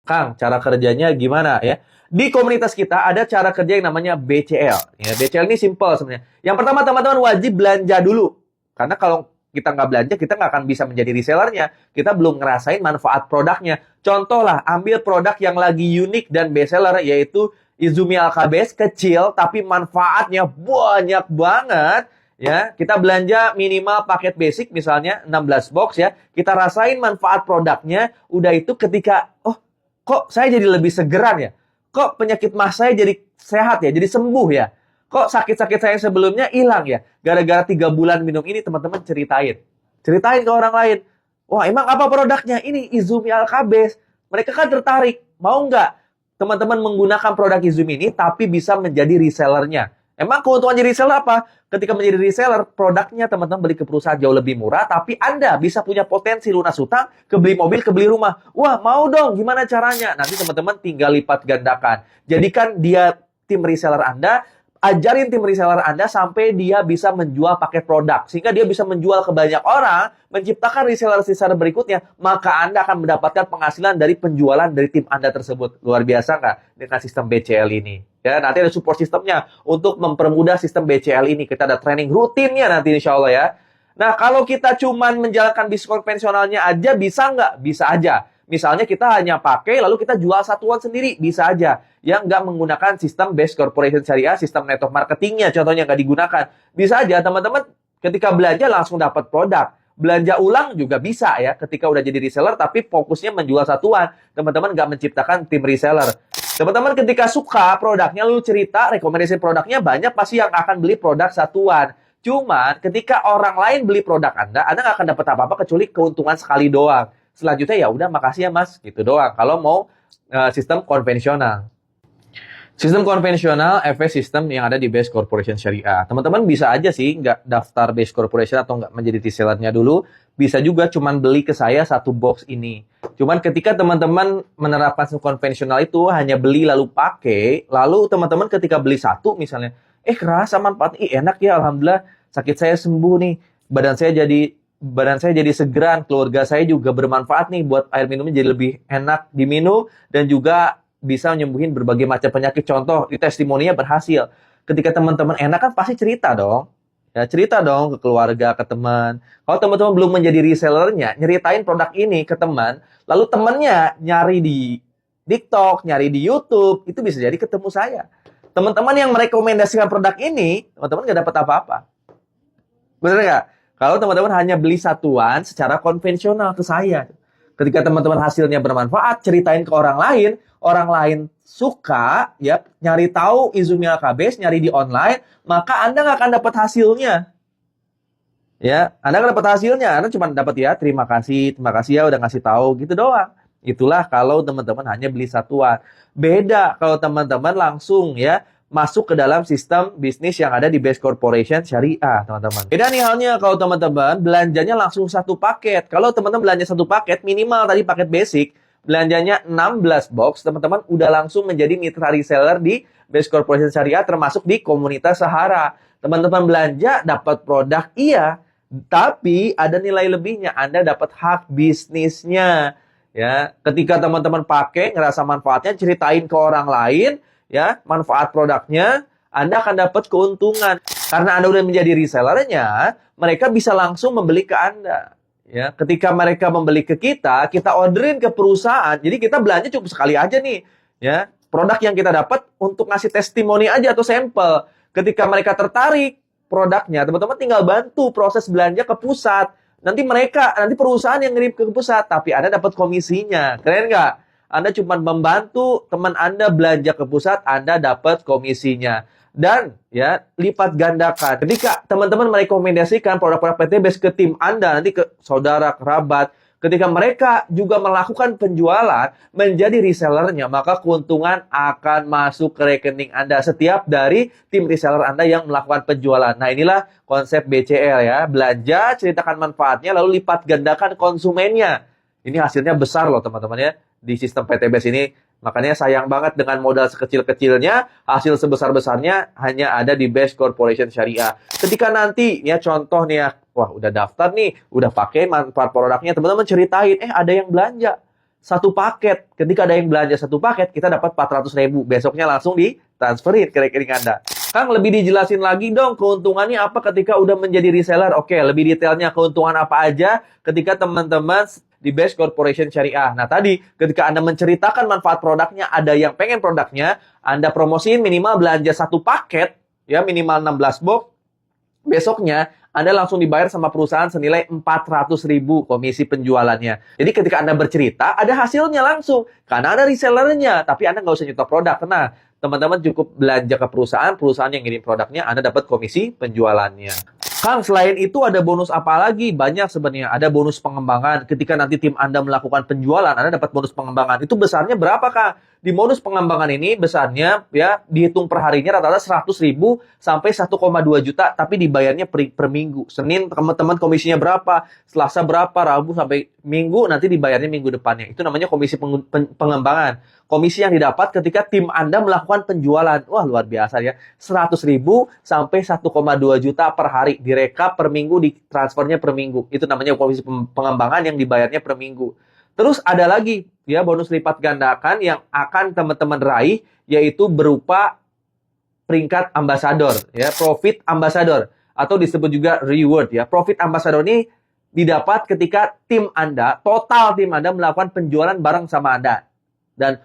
Kang, cara kerjanya gimana ya? Di komunitas kita ada cara kerja yang namanya BCL. Ya, BCL ini simple sebenarnya. Yang pertama teman-teman wajib belanja dulu. Karena kalau kita nggak belanja, kita nggak akan bisa menjadi resellernya. Kita belum ngerasain manfaat produknya. Contoh lah, ambil produk yang lagi unik dan bestseller, yaitu Izumi Alkabes, kecil, tapi manfaatnya banyak banget. Ya, kita belanja minimal paket basic, misalnya 16 box ya. Kita rasain manfaat produknya. Udah itu ketika, oh, kok saya jadi lebih segeran ya? Kok penyakit mah saya jadi sehat ya? Jadi sembuh ya? Kok sakit-sakit saya sebelumnya hilang ya? Gara-gara 3 bulan minum ini, teman-teman ceritain. Ceritain ke orang lain. Wah, emang apa produknya? Ini Izumi Alkabes. Mereka kan tertarik. Mau nggak teman-teman menggunakan produk Izumi ini, tapi bisa menjadi resellernya? Emang keuntungan jadi reseller apa? Ketika menjadi reseller, produknya teman-teman beli ke perusahaan jauh lebih murah, tapi Anda bisa punya potensi lunas hutang, kebeli mobil, kebeli rumah. Wah, mau dong, gimana caranya? Nanti teman-teman tinggal lipat gandakan. Jadikan dia tim reseller Anda, ajarin tim reseller Anda sampai dia bisa menjual paket produk. Sehingga dia bisa menjual ke banyak orang, menciptakan reseller-reseller berikutnya, maka Anda akan mendapatkan penghasilan dari penjualan dari tim Anda tersebut. Luar biasa nggak dengan sistem BCL ini? Ya, nanti ada support sistemnya untuk mempermudah sistem BCL ini. Kita ada training rutinnya nanti insya Allah ya. Nah, kalau kita cuman menjalankan bisnis konvensionalnya aja, bisa nggak? Bisa aja. Misalnya kita hanya pakai, lalu kita jual satuan sendiri, bisa aja. Yang nggak menggunakan sistem base corporation syariah, sistem network marketingnya, contohnya nggak digunakan. Bisa aja, teman-teman, ketika belanja langsung dapat produk. Belanja ulang juga bisa ya, ketika udah jadi reseller, tapi fokusnya menjual satuan. Teman-teman nggak menciptakan tim reseller. Teman-teman ketika suka produknya, lalu cerita, rekomendasi produknya, banyak pasti yang akan beli produk satuan. Cuman, ketika orang lain beli produk Anda nggak akan dapat apa-apa kecuali keuntungan sekali doang. Selanjutnya ya udah makasih ya Mas, gitu doang. Kalau mau sistem konvensional. Sistem konvensional efek sistem yang ada di Base Corporation Syariah. Teman-teman bisa aja sih nggak daftar Base Corporation atau nggak menjadi resellernya dulu. Bisa juga cuman beli ke saya satu box ini. Cuman ketika teman-teman menerapkan sistem konvensional itu hanya beli lalu pakai, lalu teman-teman ketika beli satu misalnya, kerasa manfaatnya, enak ya Alhamdulillah, sakit saya sembuh nih, badan saya jadi segeran, keluarga saya juga bermanfaat nih buat air minumnya jadi lebih enak diminum dan juga bisa menyembuhin berbagai macam penyakit. Contoh, di testimoninya berhasil. Ketika teman-teman enak kan pasti cerita dong. Ya, cerita dong ke keluarga, ke teman. Kalau teman-teman belum menjadi resellernya, nyeritain produk ini ke teman, lalu temannya nyari di TikTok, nyari di YouTube, itu bisa jadi ketemu saya. Teman-teman yang merekomendasikan produk ini, teman-teman nggak dapat apa-apa. Bener nggak? Kalau teman-teman hanya beli satuan secara konvensional ke saya. Ketika teman-teman hasilnya bermanfaat, ceritain ke orang lain suka, ya nyari tahu Izumi Alkabes, nyari di online, maka Anda nggak akan dapat hasilnya. Ya, Anda nggak dapat hasilnya, Anda cuma dapat ya terima kasih ya udah ngasih tahu gitu doang. Itulah kalau teman-teman hanya beli satuan. Beda kalau teman-teman langsung ya masuk ke dalam sistem bisnis yang ada di Base Corporation Syariah, teman-teman. Beda nih halnya kalau teman-teman belanjanya langsung satu paket. Kalau teman-teman belanja satu paket, minimal tadi paket basic, belanjanya 16 box, teman-teman udah langsung menjadi mitra reseller di Base Corporation Syariah, termasuk di komunitas Sahara. Teman-teman belanja, dapat produk, iya, tapi ada nilai lebihnya, Anda dapat hak bisnisnya. Ya, ketika teman-teman pakai, ngerasa manfaatnya, ceritain ke orang lain, ya, manfaat produknya, Anda akan dapat keuntungan. Karena Anda udah menjadi resellernya, mereka bisa langsung membeli ke Anda. Ya, ketika mereka membeli ke kita orderin ke perusahaan. Jadi kita belanja cukup sekali aja nih, ya. Produk yang kita dapat untuk ngasih testimoni aja atau sampel. Ketika mereka tertarik produknya, teman-teman tinggal bantu proses belanja ke pusat. Nanti perusahaan yang ngirim ke pusat, tapi Anda dapat komisinya. Keren nggak? Anda cuma membantu teman Anda belanja ke pusat, Anda dapat komisinya. Dan ya, lipat gandakan. Ketika teman-teman merekomendasikan produk-produk PT Base ke tim Anda, nanti ke saudara, kerabat, ketika mereka juga melakukan penjualan, menjadi resellernya, maka keuntungan akan masuk ke rekening Anda setiap dari tim reseller Anda yang melakukan penjualan. Nah, inilah konsep BCL ya. Belanja, ceritakan manfaatnya, lalu lipat gandakan konsumennya. Ini hasilnya besar loh teman-teman ya. Di sistem PTBS ini, makanya sayang banget dengan modal sekecil-kecilnya, hasil sebesar-besarnya hanya ada di Base Corporation Syariah. Ketika nanti, ya contoh nih ya, wah udah daftar nih, udah pakai manfaat produknya, teman-teman ceritain, ada yang belanja. satu paket. Ketika ada yang belanja satu paket, kita dapat 400.000. Besoknya langsung ditransferin ke rekening Anda. Kang, lebih dijelasin lagi dong keuntungannya apa ketika udah menjadi reseller. Oke, lebih detailnya keuntungan apa aja ketika teman-teman di Best Corporation Syariah. Nah, tadi ketika Anda menceritakan manfaat produknya, ada yang pengen produknya, Anda promosiin minimal belanja satu paket, ya minimal 16 box, besoknya Anda langsung dibayar sama perusahaan senilai 400.000 komisi penjualannya. Jadi ketika Anda bercerita, ada hasilnya langsung. Karena ada resellernya, tapi Anda nggak usah nyetok produk. Nah, teman-teman cukup belanja ke perusahaan yang ngirim produknya, Anda dapat komisi penjualannya. Kang, selain itu ada bonus apa lagi? Banyak sebenarnya. Ada bonus pengembangan. Ketika nanti tim Anda melakukan penjualan, Anda dapat bonus pengembangan. Itu besarnya berapa, Kang? Di bonus pengembangan ini besarnya ya dihitung per harinya rata-rata 100.000 sampai 1,2 juta, tapi dibayarnya per minggu. Senin teman-teman komisinya berapa? Selasa berapa? Rabu sampai Minggu nanti dibayarnya minggu depannya. Itu namanya komisi pengembangan. Komisi yang didapat ketika tim Anda melakukan penjualan. Wah, luar biasa ya. 100.000 sampai 1,2 juta per hari. Direkap per minggu, ditransfernya per minggu. Itu namanya komisi pengembangan yang dibayarnya per minggu. Terus ada lagi ya bonus lipat gandakan yang akan teman-teman raih, yaitu berupa peringkat ambasador, ya, profit ambassador, atau disebut juga reward ya. Profit ambassador ini didapat ketika tim Anda, total tim Anda melakukan penjualan bareng sama Anda. Dan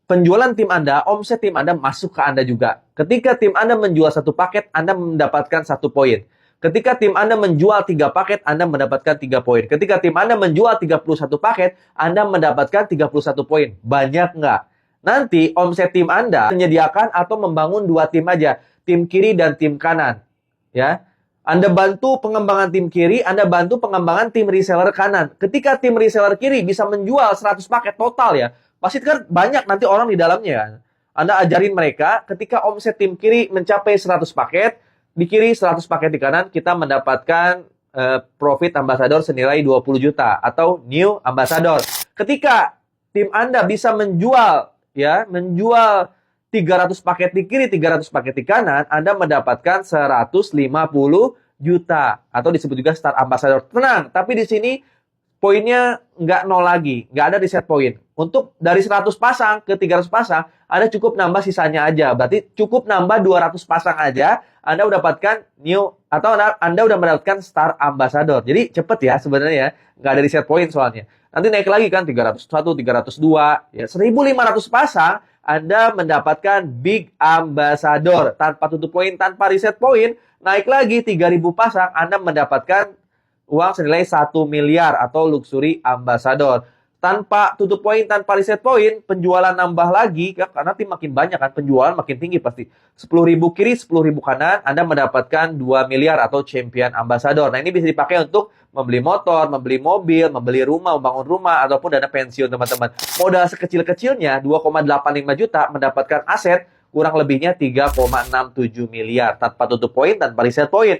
penjualan tim Anda, omset tim Anda masuk ke Anda juga. Ketika tim Anda menjual satu paket, Anda mendapatkan 1 poin. Ketika tim Anda menjual 3 paket, Anda mendapatkan 3 poin. Ketika tim Anda menjual 31 paket, Anda mendapatkan 31 poin. Banyak nggak? Nanti omset tim Anda menyediakan atau membangun 2 tim aja. Tim kiri dan tim kanan. Ya, Anda bantu pengembangan tim kiri, Anda bantu pengembangan tim reseller kanan. Ketika tim reseller kiri bisa menjual 100 paket total ya, pasti kan banyak nanti orang di dalamnya. Anda ajarin mereka ketika omset tim kiri mencapai 100 paket, di kiri 100 paket di kanan, kita mendapatkan profit ambassador senilai 20 juta atau new ambassador. Ketika tim Anda bisa menjual 300 paket di kiri, 300 paket di kanan, Anda mendapatkan 150 juta atau disebut juga star ambassador. Tenang, tapi di sini poinnya nggak nol lagi, nggak ada reset poin. Untuk dari 100 pasang ke 300 pasang, Anda cukup nambah sisanya aja. Berarti cukup nambah 200 pasang aja, Anda udah dapatkan new, atau Anda udah mendapatkan star ambassador. Jadi cepet ya sebenarnya ya, nggak ada reset poin soalnya. Nanti naik lagi kan 301, 302, ya 1.500 pasang, Anda mendapatkan big ambassador. Tanpa tutup poin, tanpa reset poin, naik lagi 3.000 pasang, Anda mendapatkan uang senilai 1 miliar atau luxury ambassador. Tanpa tutup poin, tanpa reset poin, penjualan nambah lagi, karena tim makin banyak kan, penjualan makin tinggi pasti. 10.000 kiri, 10.000 kanan, Anda mendapatkan 2 miliar atau champion ambassador. Nah, ini bisa dipakai untuk membeli motor, membeli mobil, membeli rumah, membangun rumah, ataupun dana pensiun teman-teman. Modal sekecil-kecilnya, 2,85 juta, mendapatkan aset kurang lebihnya 3,67 miliar. Tanpa tutup poin, tanpa reset poin.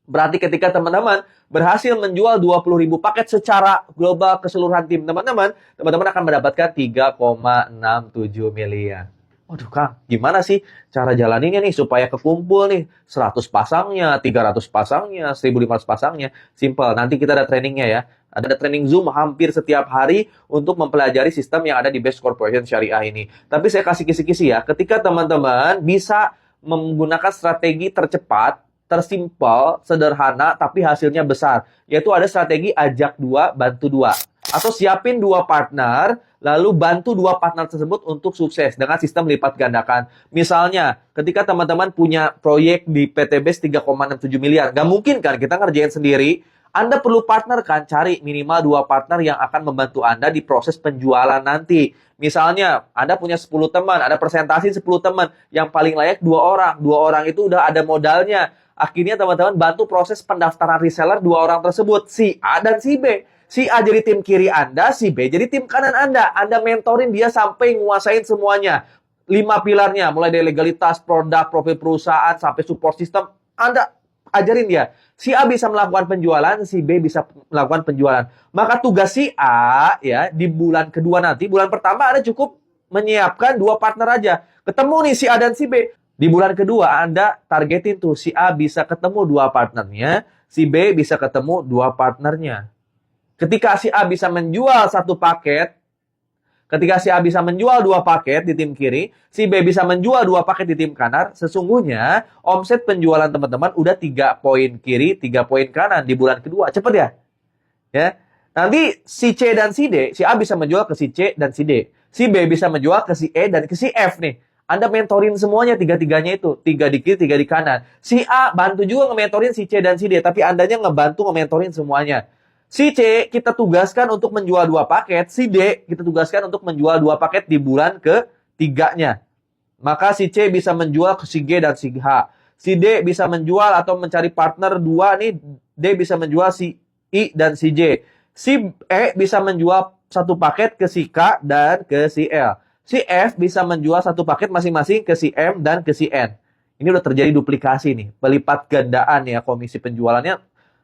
Berarti ketika teman-teman berhasil menjual 20.000 paket secara global keseluruhan tim teman-teman akan mendapatkan 3,67 miliar. Waduh Kang, gimana sih cara jalaninnya nih supaya kekumpul nih 100 pasangnya, 300 pasangnya, 1.500 pasangnya? Simple, nanti kita ada trainingnya ya. Ada training Zoom hampir setiap hari untuk mempelajari sistem yang ada di Best Corporation Syariah ini. Tapi saya kasih kisi-kisi ya, ketika teman-teman bisa menggunakan strategi tercepat, tersimpel, sederhana, tapi hasilnya besar. Yaitu ada strategi ajak 2, bantu 2. Atau siapin 2 partner, lalu bantu 2 partner tersebut untuk sukses dengan sistem lipat gandakan. Misalnya, ketika teman-teman punya proyek di PT BES 3,67 miliar, nggak mungkin kan kita ngerjain sendiri. Anda perlu partner kan, cari minimal 2 partner yang akan membantu Anda di proses penjualan nanti. Misalnya, Anda punya 10 teman, ada presentasi 10 teman, yang paling layak 2 orang. 2 orang itu udah ada modalnya. Akhirnya teman-teman bantu proses pendaftaran reseller 2 orang tersebut, si A dan si B. Si A jadi tim kiri Anda, si B jadi tim kanan Anda. Anda mentorin dia sampai nguasain semuanya. 5 pilarnya, mulai dari legalitas, produk, profil perusahaan, sampai support system. Anda ajarin dia. Si A bisa melakukan penjualan, si B bisa melakukan penjualan. Maka tugas si A ya di bulan kedua nanti, bulan pertama Anda cukup menyiapkan 2 partner aja. Ketemu nih si A dan si B. Di bulan kedua, Anda targetin tuh si A bisa ketemu 2 partnernya, si B bisa ketemu 2 partnernya. Ketika si A bisa menjual 1 paket, Ketika si A bisa menjual 2 paket di tim kiri, si B bisa menjual 2 paket di tim kanan, sesungguhnya omset penjualan teman-teman udah 3 poin kiri, 3 poin kanan di bulan kedua. Cepet ya? Ya. Nanti si C dan si D, si A bisa menjual ke si C dan si D. Si B bisa menjual ke si E dan ke si F nih. Anda mentorin semuanya tiga-tiganya itu. 3 di kiri, 3 di kanan. Si A bantu juga nge-mentorin si C dan si D. Tapi Andanya ngebantu nge-mentorin semuanya. Si C kita tugaskan untuk menjual 2 paket. Si D kita tugaskan untuk menjual 2 paket di bulan ketiganya. Maka si C bisa menjual ke si G dan si H. Si D bisa menjual atau mencari partner 2 nih. D bisa menjual si I dan si J. Si E bisa menjual 1 paket ke si K dan ke si L. Si F bisa menjual 1 paket masing-masing ke si M dan ke si N. Ini udah terjadi duplikasi nih. Pelipat gandaan ya komisi penjualannya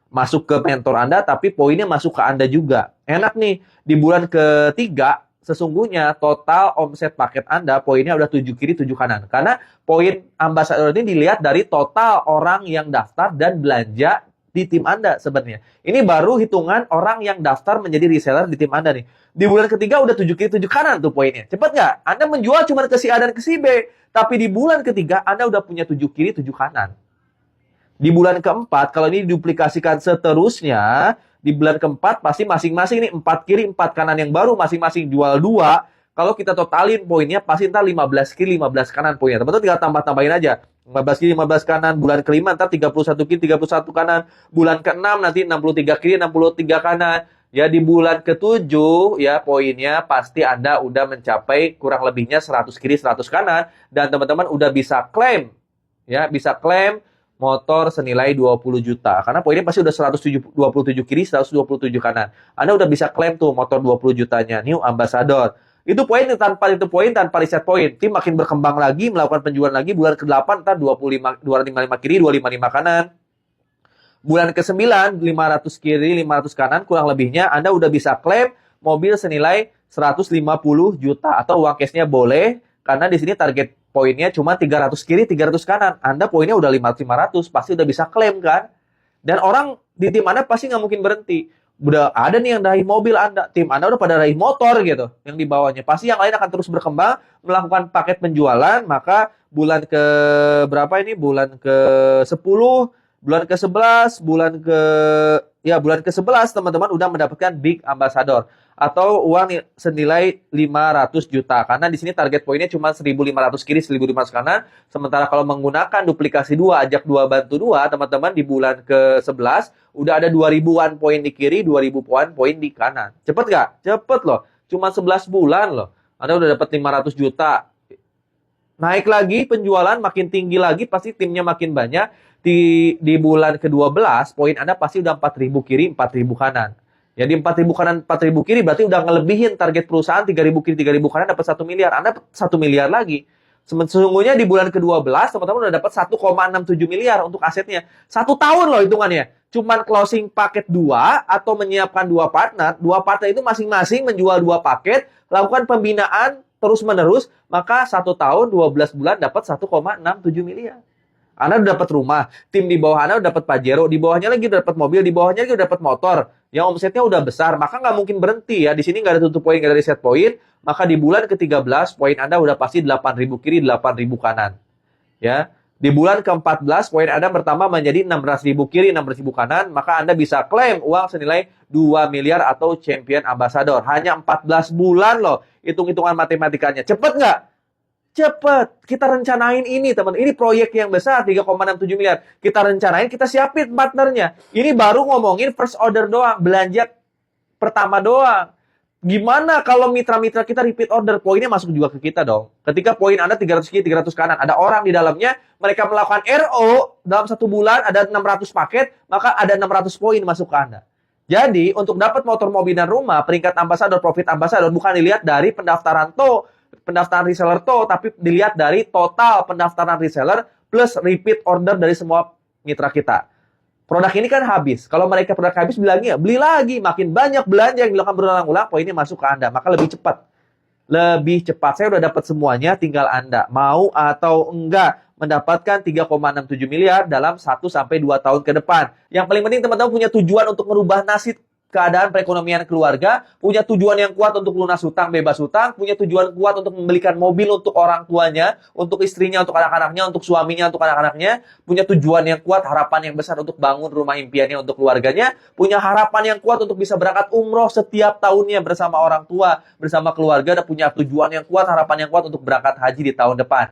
masuk ke mentor Anda, tapi poinnya masuk ke Anda juga. Enak nih, di bulan ketiga, sesungguhnya total omset paket Anda, poinnya udah 7 kiri, 7 kanan. Karena poin ambasador ini dilihat dari total orang yang daftar dan belanja di tim Anda sebenarnya. Ini baru hitungan orang yang daftar menjadi reseller di tim Anda nih. Di bulan ketiga udah 7 kiri, 7 kanan tuh poinnya. Cepet nggak? Anda menjual cuma ke si A dan ke si B. Tapi di bulan ketiga, Anda udah punya 7 kiri, 7 kanan. Di bulan keempat, kalau ini diduplikasikan seterusnya, di bulan keempat pasti masing-masing nih 4 kiri, 4 kanan yang baru, masing-masing jual 2. Kalau kita totalin poinnya, pasti ntar 15 kiri, 15 kanan poinnya. Teman-teman tinggal tambah-tambahin aja. 15 kiri, 15 kanan. Bulan kelima ntar 31 kiri, 31 kanan. Bulan ke-6 nanti 63 kiri, 63 kanan. Ya di bulan ke-7 ya poinnya pasti Anda udah mencapai kurang lebihnya 100 kiri, 100 kanan. Dan teman-teman udah bisa klaim. Ya, bisa klaim motor senilai 20 juta. Karena poinnya pasti udah 127 kiri, 127 kanan. Anda udah bisa klaim tuh motor 20 jutanya. New Ambassador. Itu poin tanpa reset poin. Tim makin berkembang lagi, melakukan penjualan lagi. Bulan ke-8 ntar 255 kiri, 255 kanan. Bulan ke-9, 500 kiri, 500 kanan. Kurang lebihnya Anda udah bisa klaim mobil senilai 150 juta. Atau uang cashnya boleh. Karena di sini target poinnya cuma 300 kiri, 300 kanan. Anda poinnya udah 500, pasti udah bisa klaim kan? Dan orang di tim Anda pasti nggak mungkin berhenti. Udah ada nih yang raih mobil Anda, tim Anda udah pada raih motor gitu, yang di bawahnya. Pasti yang lain akan terus berkembang, melakukan paket penjualan, maka bulan ke berapa ini? Bulan ke-10, bulan ke-11, bulan ke-11 teman-teman udah mendapatkan Big Ambassador atau uang senilai 500 juta. Karena di sini target poinnya cuma 1.500 kiri, 1.500 kanan. Sementara kalau menggunakan duplikasi 2, ajak 2, bantu 2, teman-teman di bulan ke-11 udah ada 2.000-an poin di kiri, 2.000-an poin di kanan. Cepet nggak? Cepet loh. Cuma 11 bulan loh. Anda udah dapat 500 juta. Naik lagi penjualan, makin tinggi lagi, pasti timnya makin banyak. Di bulan ke-12, poin Anda pasti udah 4.000 kiri, 4.000 kanan. Jadi 4.000 kanan, 4.000 kiri berarti udah ngelebihin target perusahaan 3.000 kiri, 3.000 kanan dapat 1 miliar. Anda dapat 1 miliar lagi. Sesungguhnya di bulan ke-12 teman-teman udah dapat 1,67 miliar untuk asetnya. 1 tahun loh hitungannya. Cuman closing paket 2 atau menyiapkan 2 partner. 2 partner itu masing-masing menjual 2 paket, lakukan pembinaan terus-menerus, maka 1 tahun 12 bulan dapat 1,67 miliar. Anda udah dapat rumah, tim di bawah Anda udah dapat Pajero, di bawahnya lagi udah dapat mobil, di bawahnya lagi udah dapat motor, yang omsetnya udah besar, maka nggak mungkin berhenti ya. Di sini nggak ada tutup poin, nggak ada reset poin, maka di bulan ke-13 poin Anda udah pasti 8.000 kiri, 8.000 kanan. Ya, di bulan ke-14 poin Anda pertama menjadi 16.000 kiri, 16.000 kanan, maka Anda bisa klaim uang senilai 2 miliar atau champion ambassador. Hanya 14 bulan loh, hitung-hitungan matematikanya. Cepet nggak? Cepet, kita rencanain ini teman. Ini proyek yang besar 3,67 miliar. Kita rencanain, kita siapin partnernya. Ini baru ngomongin first order doang, belanja pertama doang. Gimana kalau mitra-mitra kita repeat order? Poinnya masuk juga ke kita dong. Ketika poin Anda 300 kiri, 300 kanan, ada orang di dalamnya, mereka melakukan RO dalam 1 bulan, ada 600 paket, maka ada 600 poin masuk ke Anda. Jadi, untuk dapat motor, mobil, dan rumah, peringkat ambassador, profit ambassador, bukan dilihat dari pendaftaran reseller tapi dilihat dari total pendaftaran reseller plus repeat order dari semua mitra kita. Produk ini kan habis. Kalau mereka produk habis, bilangnya beli lagi. Makin banyak belanja yang dilakukan berulang-ulang, poinnya masuk ke Anda. Maka lebih cepat. Lebih cepat. Saya udah dapat semuanya, tinggal Anda. Mau atau enggak mendapatkan 3,67 miliar dalam 1-2 tahun ke depan. Yang paling penting teman-teman punya tujuan untuk merubah nasib keadaan perekonomian keluarga, punya tujuan yang kuat untuk lunas hutang, bebas hutang, punya tujuan kuat untuk membelikan mobil untuk orang tuanya, untuk istrinya, untuk anak-anaknya, untuk suaminya, untuk anak-anaknya, punya tujuan yang kuat, harapan yang besar untuk bangun rumah impiannya untuk keluarganya, punya harapan yang kuat untuk bisa berangkat umroh setiap tahunnya bersama orang tua, bersama keluarga, dan punya tujuan yang kuat, harapan yang kuat untuk berangkat haji di tahun depan.